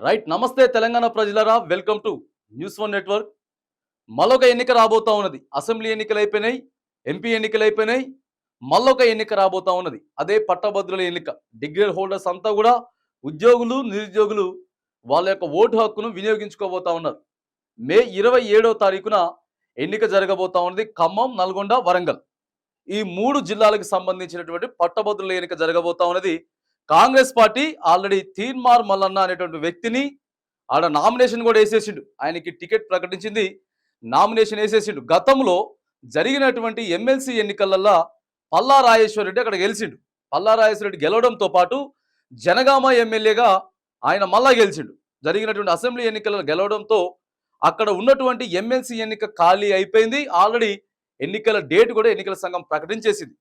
Right. నమస్తే తెలంగాణ ప్రజలారా, welcome to news one network. మళ్ళొక ఎన్నిక రాబోతా ఉన్నది. అసెంబ్లీ ఎన్నికలు అయిపోయినాయి, ఎంపీ ఎన్నికలు అయిపోయినాయి, మళ్ళొక ఎన్నిక రాబోతా ఉన్నది. అదే పట్టభద్రుల ఎన్నిక. డిగ్రీ హోల్డర్స్ అంతా కూడా ఉద్యోగులు, నిరుద్యోగులు వాళ్ళ యొక్క ఓటు హక్కును వినియోగించుకోబోతా ఉన్నారు. మే 27వ తారీఖున ఎన్నిక జరగబోతా ఉన్నది. ఖమ్మం, నల్గొండ, వరంగల్ ఈ 3 జిల్లాలకు సంబంధించినటువంటి పట్టభద్రుల ఎన్నిక జరగబోతా ఉన్నది. కాంగ్రెస్ పార్టీ ఆల్రెడీ తీన్మార్ మల్లన్న అనేటువంటి వ్యక్తిని ఆడ నామినేషన్ కూడా వేసేసిండు. ఆయనకి టికెట్ ప్రకటించింది, నామినేషన్ వేసేసిండు. గతంలో జరిగినటువంటి ఎమ్మెల్సీ ఎన్నికలల్లో పల్లా రాజేశ్వర రెడ్డి అక్కడ గెలిచిండు. పల్లా రాజేశ్వర రెడ్డి గెలవడంతో పాటు జనగామ ఎమ్మెల్యేగా ఆయన మళ్ళా గెలిచిండు. జరిగినటువంటి అసెంబ్లీ ఎన్నికలలో గెలవడంతో అక్కడ ఉన్నటువంటి ఎమ్మెల్సీ ఎన్నిక ఖాళీ అయిపోయింది. ఆల్రెడీ ఎన్నికల డేట్ కూడా ఎన్నికల సంఘం ప్రకటించేసింది.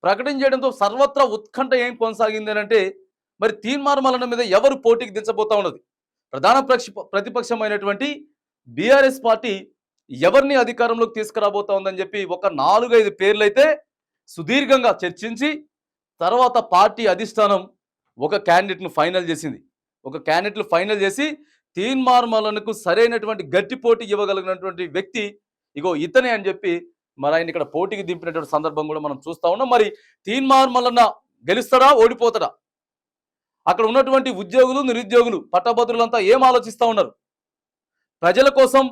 ప్రకటించడంతో సర్వత్రా ఉత్కంఠ ఏం కొనసాగింది అంటే, మరి తీన్మార్ మల్లన్న మీద ఎవరు పోటీకి దించబోతా ఉన్నది. ప్రధాన ప్రతిపక్షమైనటువంటి బీఆర్ఎస్ పార్టీ ఎవరిని అధికారంలోకి తీసుకురాబోతా ఉందని చెప్పి ఒక 4-5 పేర్లైతే సుదీర్ఘంగా చర్చించి తర్వాత పార్టీ అధిష్టానం ఒక క్యాండిడేట్ను ఫైనల్ చేసింది. ఒక క్యాండిడేట్లు ఫైనల్ చేసి తీన్మార్ మల్లన్నకు సరైనటువంటి గట్టి పోటీ ఇవ్వగలిగినటువంటి వ్యక్తి ఇగో ఇతనే అని చెప్పి మరి ఆయన ఇక్కడ పోటీకి దింపినటువంటి సందర్భం కూడా మనం చూస్తా ఉన్నాం. మరి తీన్మార్ మల్లన్న గెలుస్తాడా, ఓడిపోతాడా? అక్కడ ఉన్నటువంటి ఉద్యోగులు, నిరుద్యోగులు, పట్టభద్రులంతా ఏం ఆలోచిస్తూ ఉన్నారు? ప్రజల కోసం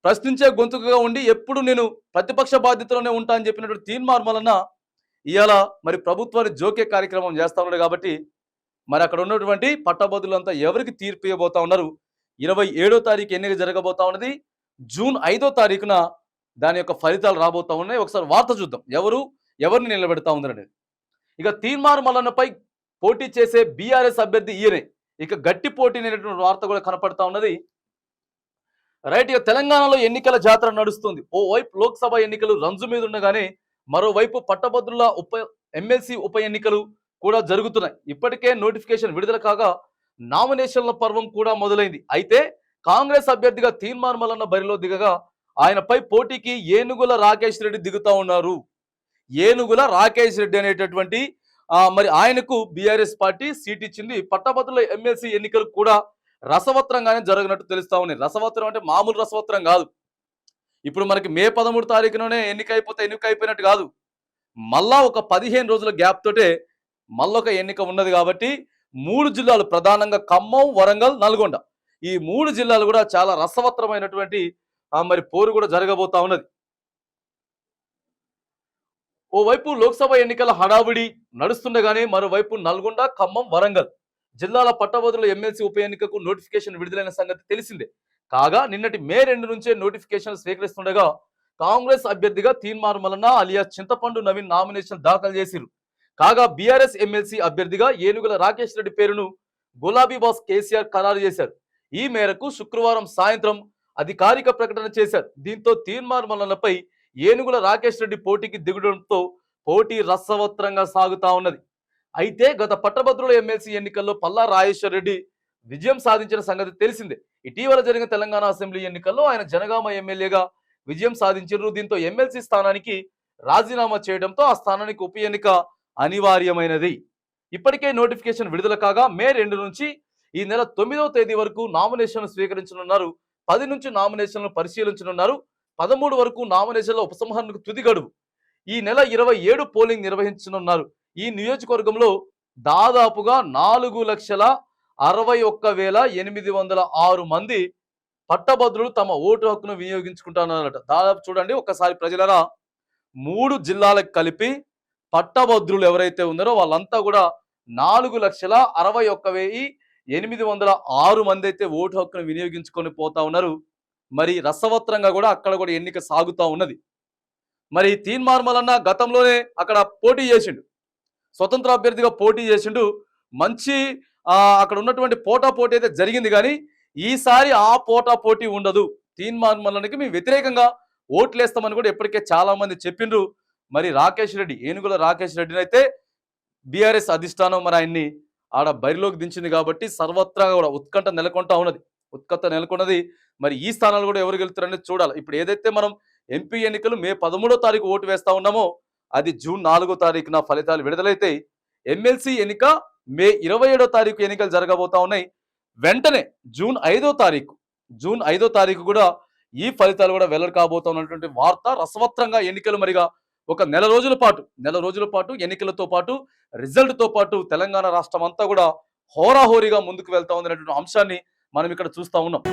ప్రశ్నించే గొంతుకగా ఉండి ఎప్పుడు నేను ప్రతిపక్ష బాధ్యతలోనే ఉంటా అని చెప్పినటువంటి తీన్మార్ మల్లన్న ఇవాళ మరి ప్రభుత్వాన్ని జోకే కార్యక్రమం చేస్తా ఉన్నాడు. కాబట్టి మరి అక్కడ ఉన్నటువంటి పట్టభద్రులంతా ఎవరికి తీర్పు ఇవ్వబోతా ఉన్నారు? 27వ తారీఖు ఎన్నిక జరగబోతా ఉన్నది. జూన్ 5వ తారీఖున దాని యొక్క ఫలితాలు రాబోతా ఉన్నాయి. ఒకసారి వార్త చూద్దాం, ఎవరిని నిలబెడతా ఉందనేది. ఇక తీన్మార్ మల్లన్నపై పోటీ చేసే బీఆర్ఎస్ అభ్యర్థి ఈయనే. ఇక గట్టి పోటీ అనేటువంటి వార్త కూడా కనపడతా ఉన్నది. రైట్. ఇక తెలంగాణలో ఎన్నికల జాతర నడుస్తుంది. ఓవైపు లోక్సభ ఎన్నికలు రంజు మీద ఉండగానే మరోవైపు పట్టభద్రుల ఎమ్మెల్సీ ఉప ఎన్నికలు కూడా జరుగుతున్నాయి. ఇప్పటికే నోటిఫికేషన్ విడుదల కాగా నామినేషన్ల పర్వం కూడా మొదలైంది. అయితే కాంగ్రెస్ అభ్యర్థిగా తీన్మార్ మల్లన్న బరిలో దిగగా ఆయనపై పోటీకి ఏనుగుల రాకేష్ రెడ్డి దిగుతా ఉన్నారు. ఏనుగుల రాకేష్ రెడ్డి అనేటటువంటి మరి ఆయనకు బీఆర్ఎస్ పార్టీ సీట్ ఇచ్చింది. పట్టభద్రుల ఎమ్మెల్సీ ఎన్నికలు కూడా రసవత్రంగానే జరగనట్టు తెలుస్తా ఉన్నాయి. రసవత్రం అంటే మామూలు రసవత్రం కాదు. ఇప్పుడు మనకి మే 13 తారీఖులోనే ఎన్నిక అయిపోయినట్టు కాదు. మళ్ళా ఒక 15 రోజుల గ్యాప్ తోటే మళ్ళొక ఎన్నిక ఉన్నది. కాబట్టి 3 జిల్లాలు ప్రధానంగా ఖమ్మం, వరంగల్, నల్గొండ ఈ 3 జిల్లాలు కూడా చాలా రసవత్రమైనటువంటి మరి పోరు కూడా జరగబోతా ఉన్నది. ఓవైపు లోక్సభ ఎన్నికల హడావుడి నడుస్తుండగానే మరోవైపు నల్గొండ, ఖమ్మం, వరంగల్ జిల్లాల పట్టభద్రుల ఎమ్మెల్సీ ఉప ఎన్నికకు నోటిఫికేషన్ విడుదలైన సంగతి తెలిసిందే. కాగా నిన్నటి మే 2 నుంచే నోటిఫికేషన్ స్వీకరిస్తుండగా కాంగ్రెస్ అభ్యర్థిగా తీన్మార్ మల్లన్న అలియాస్ చింతపండు నవీన్ నామినేషన్ దాఖలు చేసిరు. కాగా బీఆర్ఎస్ ఎమ్మెల్సీ అభ్యర్థిగా ఏనుగుల రాకేష్ రెడ్డి పేరును గులాబీ బాస్ కేసీఆర్ ఖరారు చేశారు. ఈ మేరకు శుక్రవారం సాయంత్రం అధికారిక ప్రకటన చేశారు. దీంతో తీన్మార్ మల్లన్నపై ఏనుగుల రాకేష్ రెడ్డి పోటీకి దిగడంతో పోటీ రసవత్రంగా సాగుతా ఉన్నది. అయితే గత పట్టభద్రుల ఎమ్మెల్సీ ఎన్నికల్లో పల్లా రాజేశ్వర రెడ్డి విజయం సాధించిన సంగతి తెలిసిందే. ఇటీవల జరిగిన తెలంగాణ అసెంబ్లీ ఎన్నికల్లో ఆయన జనగామ ఎమ్మెల్యేగా విజయం సాధించారు. దీంతో ఎమ్మెల్సీ స్థానానికి రాజీనామా చేయడంతో ఆ స్థానానికి ఉప ఎన్నిక అనివార్యమైనది. ఇప్పటికే నోటిఫికేషన్ విడుదల కాగా మే 2 నుంచి ఈ నెల 9వ తేదీ వరకు నామినేషన్లు స్వీకరించనున్నారు. 10 నుంచి నామినేషన్లు పరిశీలించనున్నారు. 13 వరకు నామినేషన్ల ఉపసంహరణకు తుది గడువు. ఈ నెల 27 పోలింగ్ నిర్వహించనున్నారు. ఈ నియోజకవర్గంలో దాదాపుగా 4,61,806 మంది పట్టభద్రులు తమ ఓటు హక్కును వినియోగించుకుంటున్నారట. దాదాపు చూడండి ఒక్కసారి ప్రజలరా, 3 జిల్లాలకు కలిపి పట్టభద్రులు ఎవరైతే ఉన్నారో వాళ్ళంతా కూడా 4,61,806 మంది అయితే ఓటు హక్కును వినియోగించుకొని పోతా ఉన్నారు. మరి రసవత్రంగా కూడా అక్కడ కూడా ఎన్నిక సాగుతూ ఉన్నది. మరి తీన్మార్ మల్లన్న గతంలోనే అక్కడ పోటీ చేసిండు, స్వతంత్ర అభ్యర్థిగా పోటీ చేసిండు. మంచి అక్కడ ఉన్నటువంటి పోటా పోటీ అయితే జరిగింది. కానీ ఈసారి ఆ పోటా పోటీ ఉండదు. తీన్మార్ మల్లన్నకి మేము వ్యతిరేకంగా ఓట్లేస్తామని కూడా ఇప్పటికే చాలా మంది చెప్పిండ్రు. మరి రాకేష్ రెడ్డి, ఏనుగుల రాకేష్ రెడ్డిని అయితే బీఆర్ఎస్ అధిష్టానం మరి ఆయన్ని ఆడ బరిలోకి దించింది. కాబట్టి సర్వత్రా కూడా ఉత్కంఠ నెలకొన్నది. మరి ఈ స్థానాలు కూడా ఎవరు గెలుస్తారనేది చూడాలి. ఇప్పుడు ఏదైతే మనం ఎంపీ ఎన్నికలు మే 13వ తారీఖు ఓటు వేస్తా ఉన్నామో అది జూన్ 4వ తారీఖున ఫలితాలు విడుదలైతే ఎమ్మెల్సీ ఎన్నిక మే 27వ తారీఖు ఎన్నికలు జరగబోతా ఉన్నాయి. వెంటనే జూన్ 5వ తారీఖు కూడా ఈ ఫలితాలు కూడా వెల్లడి కాబోతున్నటువంటి వార్త. రసవత్రంగా ఎన్నికలు మరిగా ఒక నెల రోజుల పాటు ఎన్నికలతో పాటు రిజల్ట్తో పాటు తెలంగాణ రాష్ట్రం అంతా కూడా హోరాహోరీగా ముందుకు వెళ్తా ఉంది అనేటువంటి అంశాన్ని మనం ఇక్కడ చూస్తా ఉన్నాం.